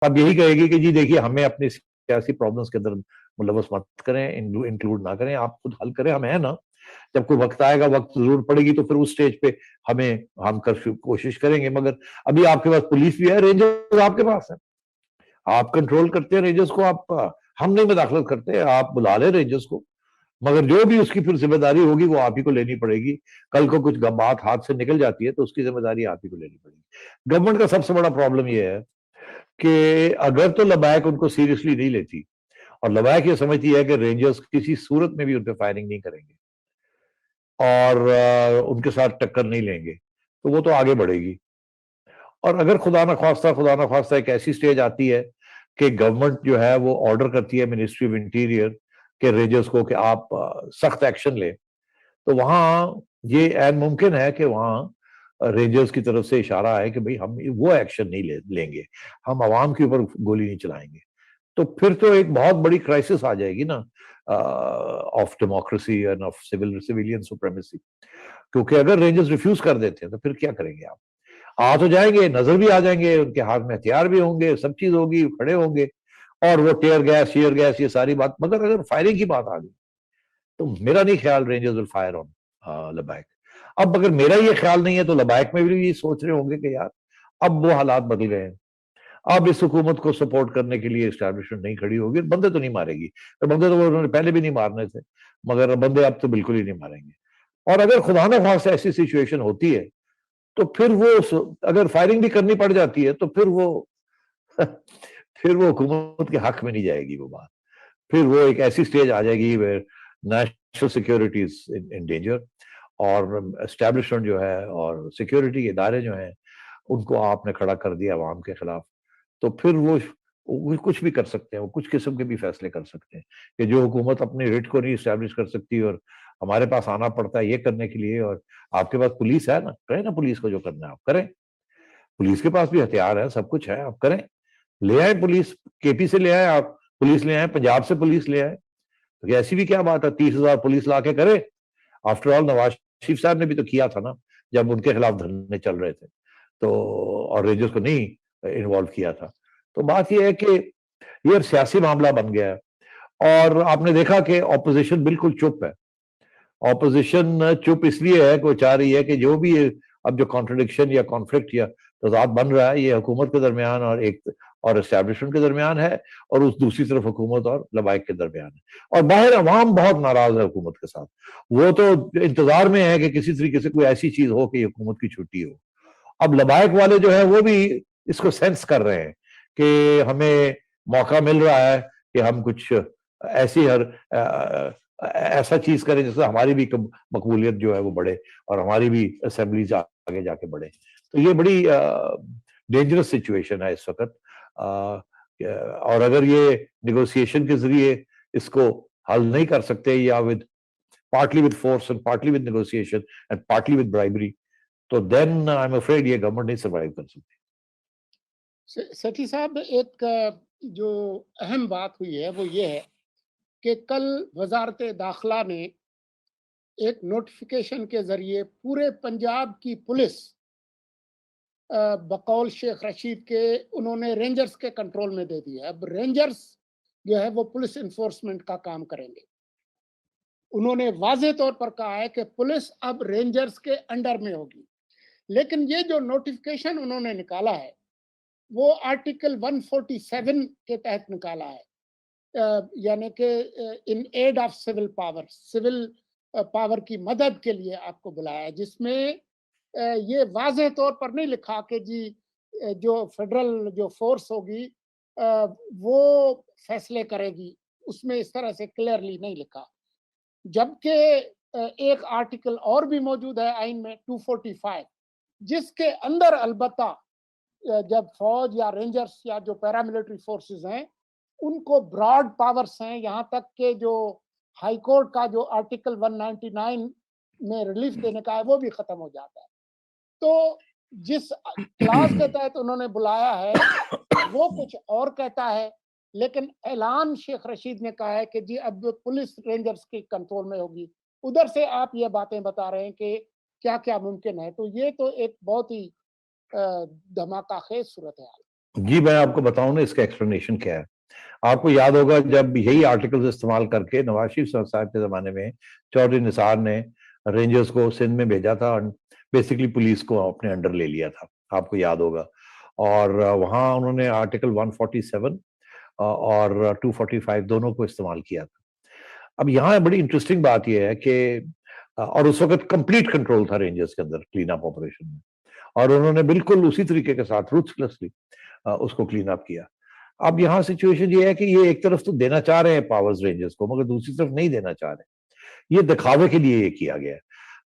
اب یہی کہے گی کہ جی دیکھیے ہمیں اپنی سیاسی پرابلمس کے اندر ملوث مت کریں، انکلوڈ نہ کریں، آپ خود حل کریں، ہم ہیں نا، جب کوئی وقت آئے گا، وقت ضرورت پڑے گی تو پھر اس سٹیج پہ ہم کوشش کریں گے، مگر ابھی آپ کے پاس پولیس بھی ہے، رینجرز آپ کے پاس ہے، آپ کنٹرول کرتے ہیں رینجرز کو، ہم نہیں مداخلت کرتے، آپ بلا لیں رینجرز کو، مگر جو بھی اس کی پھر ذمہ داری ہوگی وہ آپ ہی کو لینی پڑے گی. کل کو کچھ بات ہاتھ سے نکل جاتی ہے تو اس کی ذمہ داری آپ ہی کو لینی پڑے گی. گورنمنٹ کا سب سے بڑا پرابلم یہ ہے کہ اگر تو لبیک ان کو سیریسلی نہیں لیتی اور لبیک یہ سمجھتی ہے کہ رینجرز کسی صورت میں بھی ان پہ فائرنگ نہیں کریں گے اور ان کے ساتھ ٹکر نہیں لیں گے تو وہ تو آگے بڑھے گی. اور اگر خدا نہ خواستہ ایک ایسی سٹیج آتی ہے کہ گورنمنٹ جو ہے وہ آرڈر کرتی ہے منسٹری آف انٹیریئر کے رینجرز کو کہ آپ سخت ایکشن لیں، تو وہاں یہ عین ممکن ہے کہ وہاں رینجرز کی طرف سے اشارہ ہے کہ بھئی ہم وہ ایکشن نہیں لیں گے، ہم عوام کے اوپر گولی نہیں چلائیں گے. تو پھر تو ایک بہت بڑی کرائسس آ جائے گی نا of democracy and of civilian supremacy. کیونکہ اگر رینجرز ریفیوز کر دیتے ہیں تو پھر کیا کریں گے آپ؟ آ تو جائیں گے، نظر بھی آ جائیں گے، ان کے ہاتھ میں ہتھیار بھی ہوں گے، سب چیز ہوگی، کھڑے ہوں گے، اور وہ ٹیئر گیس شیئر گیس یہ ساری بات. مگر اگر فائرنگ کی بات آ گئی تو میرا نہیں خیال رینجرز ول فائر آن لبیک. اب اگر میرا یہ خیال نہیں ہے تو لبیک میں بھی یہ سوچ رہے ہوں گے کہ یار اب وہ حالات بدل گئے ہیں، اب اس حکومت کو سپورٹ کرنے کے لیے اسٹیبلشمنٹ نہیں کھڑی ہوگی، بندے تو نہیں مارے گی، بندے تو انہوں نے پہلے بھی نہیں مارنے تھے، مگر بندے اب تو بالکل ہی نہیں ماریں گے. اور اگر خدا نہ خواستہ ایسی سچویشن ہوتی ہے تو پھر وہ اگر فائرنگ بھی کرنی پڑ جاتی ہے تو پھر وہ حکومت کے حق میں نہیں جائے گی وہ بات. پھر وہ ایک ایسی سٹیج آ جائے گی national security is in danger, اور اسٹیبلشمنٹ جو ہے اور سیکیورٹی کے ادارے جو ہیں ان کو آپ نے کھڑا کر دیا عوام کے خلاف، تو پھر وہ کچھ بھی کر سکتے ہیں، وہ کچھ قسم کے بھی فیصلے کر سکتے ہیں کہ جو حکومت اپنی ریٹ کو نہیں اسٹیبلش کر سکتی اور ہمارے پاس آنا پڑتا ہے یہ کرنے کے لیے، اور آپ کے پاس پولیس ہے نا، کریں نا پولیس کو جو کرنا ہے آپ کریں، پولیس کے پاس بھی ہتھیار ہے، سب کچھ ہے، آپ کریں، لے آئیں پولیس، کے پی سے لے آئیں آپ پولیس، لے آئیں پنجاب سے پولیس لے آئیں. ایسی بھی کیا بات ہے 30,000 پولیس لا کے کرے؟ آفٹر آل نواز شریف صاحب نے بھی تو کیا تھا نا جب ان کے خلاف دھرنے چل رہے تھے تو، اور رینجرز کو نہیں انوالو کیا تھا. تو بات یہ ہے کہ یہ سیاسی معاملہ بن گیا ہے، اور آپ نے دیکھا کہ اپوزیشن بالکل چپ ہے. اپوزیشن چپ اس لیے ہے کہ وہ چاہ رہی ہے کہ جو بھی اب جو کانٹرڈکشن یا کانفلکٹ یا تضاد بن رہا ہے یہ حکومت کے درمیان اور اسٹیبلشمنٹ کے درمیان ہے، اور اس دوسری طرف حکومت اور لبیک کے درمیان ہے. اور باہر عوام بہت ناراض ہے حکومت کے ساتھ، وہ تو انتظار میں ہے کہ کسی طریقے سے کوئی ایسی چیز ہو کہ حکومت کی چھٹی ہو. اب لبیک والے جو ہیں وہ بھی اس کو سینس کر رہے ہیں کہ ہمیں موقع مل رہا ہے کہ ہم کچھ ایسا چیز کریں جس سے ہماری بھی مقبولیت جو ہے وہ بڑھے اور ہماری بھی اسمبلیز آگے جا کے بڑھے. تو یہ بڑی ڈینجرس سچویشن ہے اس وقت، اور اگر یہ نیگوسیشن کے ذریعے اس کو حل نہیں کر سکتے یا partly with force and partly with negotiation and partly with bribery, تو then I'm afraid یہ گورنمنٹ نہیں سروائیو کر سکتی. سیٹھی صاحب، ایک جو اہم بات ہوئی ہے وہ یہ ہے کہ کل وزارت داخلہ نے ایک نوٹیفیکیشن کے ذریعے پورے پنجاب کی پولیس بقول شیخ رشید کے انہوں نے رینجرز کے کنٹرول میں دے دیا. اب رینجرز جو ہے وہ پولیس انفورسمنٹ کا کام کریں گے. انہوں نے واضح طور پر کہا ہے کہ پولیس اب رینجرز کے انڈر میں ہوگی. لیکن یہ جو نوٹیفیکیشن انہوں نے نکالا ہے وہ آرٹیکل 147 کے تحت نکالا ہے، یعنی کہ in aid of civil power, civil power کی مدد کے لیے آپ کو بلایا ہے، جس میں یہ واضح طور پر نہیں لکھا کہ جی جو فیڈرل جو فورس ہوگی وہ فیصلے کرے گی، اس میں اس طرح سے کلیئرلی نہیں لکھا. جبکہ ایک آرٹیکل اور بھی موجود ہے آئین میں 245، جس کے اندر البتہ جب فوج یا رینجرز یا جو پیراملٹری فورسز ہیں ان کو براڈ پاورز ہیں، یہاں تک کہ جو ہائی کورٹ کا جو آرٹیکل 199 میں ریلیف دینے کا ہے وہ بھی ختم ہو جاتا ہے. تو جس کلاس کے تحت انہوں نے بلایا ہے وہ کچھ اور کہتا ہے، لیکن اعلان شیخ رشید نے کہا ہے کہ جی اب پولیس رینجرز کی کنٹرول میں ہوگی. ادھر سے آپ یہ باتیں بتا رہے ہیں کہ کیا کیا ممکن ہے، تو یہ تو ایک بہت ہی دھماکہ خیز صورتحال. جی میں آپ کو بتاؤں نا اس کا ایکسپلینیشن کیا ہے. آپ کو یاد ہوگا جب یہی آرٹیکلز استعمال کر کے نواز شریف صاحب کے زمانے میں چودھری نثار نے رینجرز کو سندھ میں بھیجا تھا اور بیسکلی پولیس کو اپنے انڈر لے لیا تھا, آپ کو یاد ہوگا. اور وہاں انہوں نے آرٹیکل 147 اور 245 دونوں کو استعمال کیا تھا. اب یہاں بڑی انٹرسٹنگ بات یہ ہے کہ اور اس وقت کمپلیٹ کنٹرول تھا رینجرز کے اندر کلین اپ آپریشن میں, اور انہوں نے بالکل اسی طریقے کے ساتھ روتھلیسلی اس کو کلین اپ کیا. اب یہاں سچویشن یہ ہے کہ یہ ایک طرف تو دینا چاہ رہے ہیں پاورز رینجرز کو, مگر دوسری طرف نہیں دینا چاہ رہے. یہ دکھاوے کے لیے یہ کیا گیا ہے.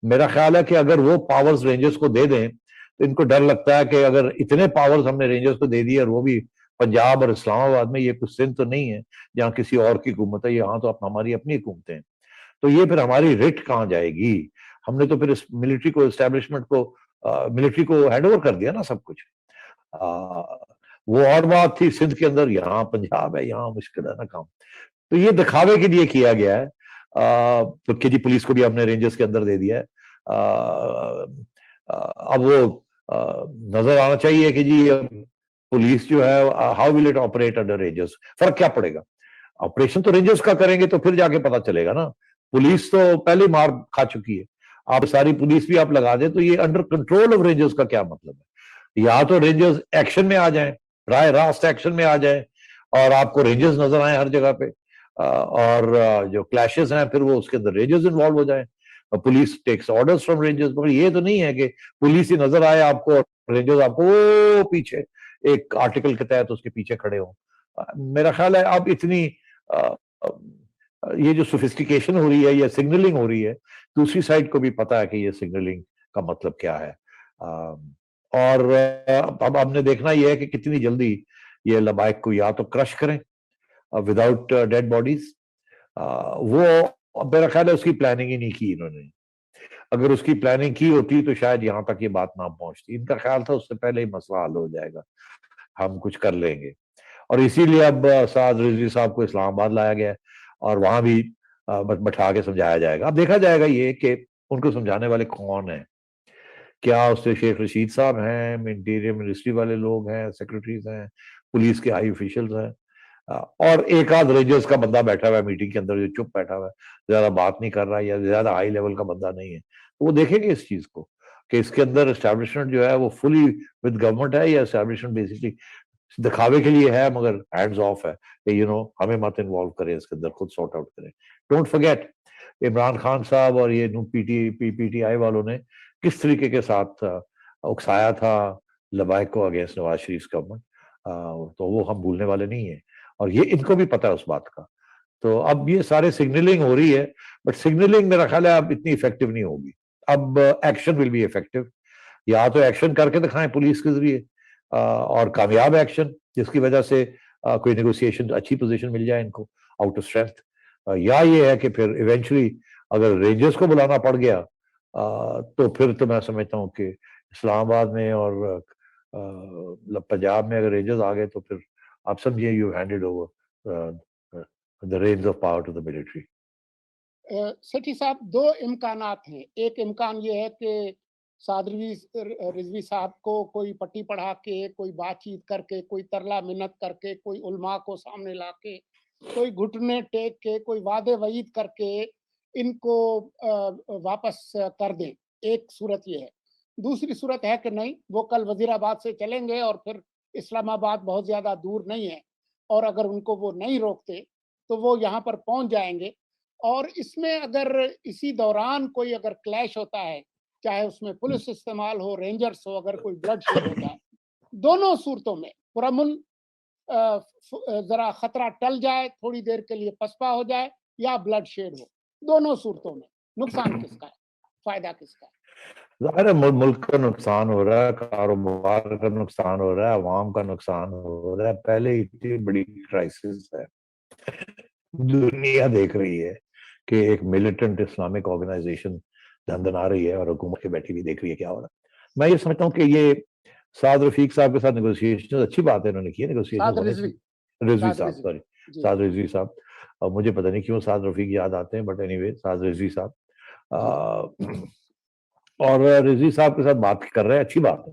میرا خیال ہے کہ اگر وہ پاورز رینجرز کو دے دیں تو ان کو ڈر لگتا ہے کہ اگر اتنے پاورز ہم نے رینجرز کو دے دیے اور وہ بھی پنجاب اور اسلام آباد میں, یہ کچھ سندھ تو نہیں ہے جہاں کسی اور کی حکومت ہے, یہاں تو ہماری اپنی حکومتیں ہیں, تو یہ پھر ہماری ریٹ کہاں جائے گی. ہم نے تو پھر اس ملٹری کو اسٹیبلشمنٹ کو ملٹری کو ہینڈ اوور کر دیا نا سب کچھ. وہ اور بات تھی سندھ کے اندر, یہاں پنجاب ہے, یہاں مشکل ہے نا کام. تو یہ دکھاوے کے لیے کیا گیا ہے کہ جی پولیس کو بھی ہم نے رینجرز کے اندر دے دیا ہے. اب وہ نظر آنا چاہیے کہ جی پولیس جو ہے how will it operate under rangers, فرق کیا پڑے گا. آپریشن تو رینجرز کا کریں گے تو پھر جا کے پتا چلے گا نا. پولیس تو پہلے مار کھا چکی ہے, آپ ساری پولیس بھی آپ لگا دیں تو یہ انڈر کنٹرول آف رینجرز کا کیا مطلب ہے. یا تو رینجرز ایکشن میں آ جائیں, راہ راست ایکشن میں آ جائیں اور آپ کو رینجرز نظر آئیں ہر جگہ پہ, اور جو کلیشز ہیں پھر وہ اس کے اندر رینجرز انوالو ہو جائیں, police takes orders from rangers. مگر یہ تو نہیں ہے کہ پولیس ہی نظر آئے آپ کو, رینجرز آپ کو وہ پیچھے ایک آرٹیکل کے تحت اس کے پیچھے کھڑے ہوں. میرا خیال ہے اب اتنی یہ جو سوفسٹیکیشن ہو رہی ہے یا سگنلنگ ہو رہی ہے, دوسری سائڈ کو بھی پتا ہے کہ یہ سگنلنگ کا مطلب کیا ہے. اور اب ہم نے دیکھنا یہ ہے کہ کتنی جلدی یہ لبائک کو یا تو کرش کریں وداؤٹ ڈیڈ باڈیز. وہ میرا خیال ہے اس کی پلاننگ ہی نہیں کی انہوں نے. اگر اس کی پلاننگ کی ہوتی تو شاید یہاں تک یہ بات نہ پہنچتی. ان کا خیال تھا اس سے پہلے ہی مسئلہ حل ہو جائے گا, ہم کچھ کر لیں گے. اور اسی لیے اب سعد رضوی صاحب کو اسلام آباد لایا گیا اور وہاں بھی بٹھا کے سمجھایا جائے گا. اب دیکھا جائے گا یہ کہ ان کو سمجھانے والے کون ہیں. کیا اس سے شیخ رشید صاحب ہیں, انٹیریئر منسٹری والے لوگ ہیں, سیکرٹریز ہیں, پولیس کے ہائی آفیشلز ہیں, اور ایک آدھ رینجرز کا بندہ بیٹھا ہوا ہے میٹنگ کے اندر جو چپ بیٹھا ہوا ہے, زیادہ بات نہیں کر رہا یا زیادہ ہائی لیول کا بندہ نہیں ہے. تو وہ دیکھیں گے اس چیز کو کہ اس کے اندر اسٹیبلشمنٹ جو ہے وہ فلی ود گورنمنٹ ہے یا اسٹیبلشمنٹ بیسکلی دکھاوے کے لیے ہے مگر ہینڈز آف ہے کہ ہمیں مت انوالو کریں اس کے اندر, خود سارٹ آؤٹ کریں. ڈونٹ فرگیٹ عمران خان صاحب اور یہ پی ٹی آئی والوں نے کس طریقے کے ساتھ اکسایا تھا لبائک کو اگینسٹ نواز شریف گورنمنٹ, تو وہ ہم بھولنے والے نہیں ہیں اور یہ ان کو بھی پتا ہے اس بات کا. تو اب یہ سارے سگنلنگ ہو رہی ہے, بٹ سگنلنگ میرا خیال ہے اب اتنی افیکٹو نہیں ہوگی. اب ایکشن ول بی افیکٹو, یا تو ایکشن کر کے دکھائیں پولیس کے ذریعے اور کامیاب ایکشن جس کی وجہ سے کوئی نیگوسیشن اچھی پوزیشن مل جائے ان کو آؤٹ آف اسٹرینتھ, یا یہ ہے کہ پھر ایونچولی اگر رینجرز کو بلانا پڑ گیا تو پھر تو میں سمجھتا ہوں کہ اسلام آباد میں اور پنجاب میں اگر رینجرز آ گئے تو پھر آپ سمجھیے you handed over the reins of power to the military. Sethi صاحب دو امکانات ہیں. ایک امکان یہ ہے کہ سعد رضوی صاحب کو کوئی پٹی پڑھا کے, کوئی بات چیت کر کے, کوئی ترلا منت کر کے, کوئی علماء کو سامنے لا کے, کوئی گھٹنے ٹیک کے, کوئی وعدے وعید کر کے ان کو واپس کر دیں. ایک صورت یہ ہے. دوسری صورت ہے کہ نہیں, وہ کل وزیر آباد سے چلیں گے اور پھر اسلام آباد بہت زیادہ دور نہیں ہے, اور اگر ان کو وہ نہیں روکتے تو وہ یہاں پر پہنچ جائیں گے. اور اس میں اگر اسی دوران کوئی اگر کلیش ہوتا ہے, چاہے اس میں پولیس استعمال ہو, رینجرز ہو, اگر کوئی بلڈ شیڈ ہو جائے, دونوں صورتوں میں پرامن ذرا خطرہ ٹل جائے, تھوڑی دیر کے لیے پسپا ہو جائے یا بلڈ شیڈ ہو, دونوں صورتوں میں نقصان کس کا ہے, فائدہ کس کا ہے؟ ظاہر ہے ملک کا نقصان ہو رہا ہے, کاروبار کا نقصان ہو رہا ہے, عوام کا نقصان ہو رہا ہے. پہلے اتنی بڑی کرائسس ہے, دنیا دیکھ رہی ہے کہ ایک ملیٹنٹ اسلامک آرگنائزیشن دھندن آ رہی ہے اور حکومت کے بیٹھی بھی دیکھ رہی ہے کیا ہو رہا ہے. میں یہ سمجھتا ہوں کہ یہ سعد رفیق صاحب کے ساتھ نیگوسیشن اچھی بات ہے, انہوں نے کی ہے نیگوسیشن, رضوی صاحب سوری سعد رضوی صاحب, مجھے پتہ نہیں کیوں سعد رفیق یاد آتے ہیں, بٹ اینی وے سعد رضوی صاحب اور رضوی صاحب کے ساتھ بات کر رہے ہیں, اچھی بات ہے.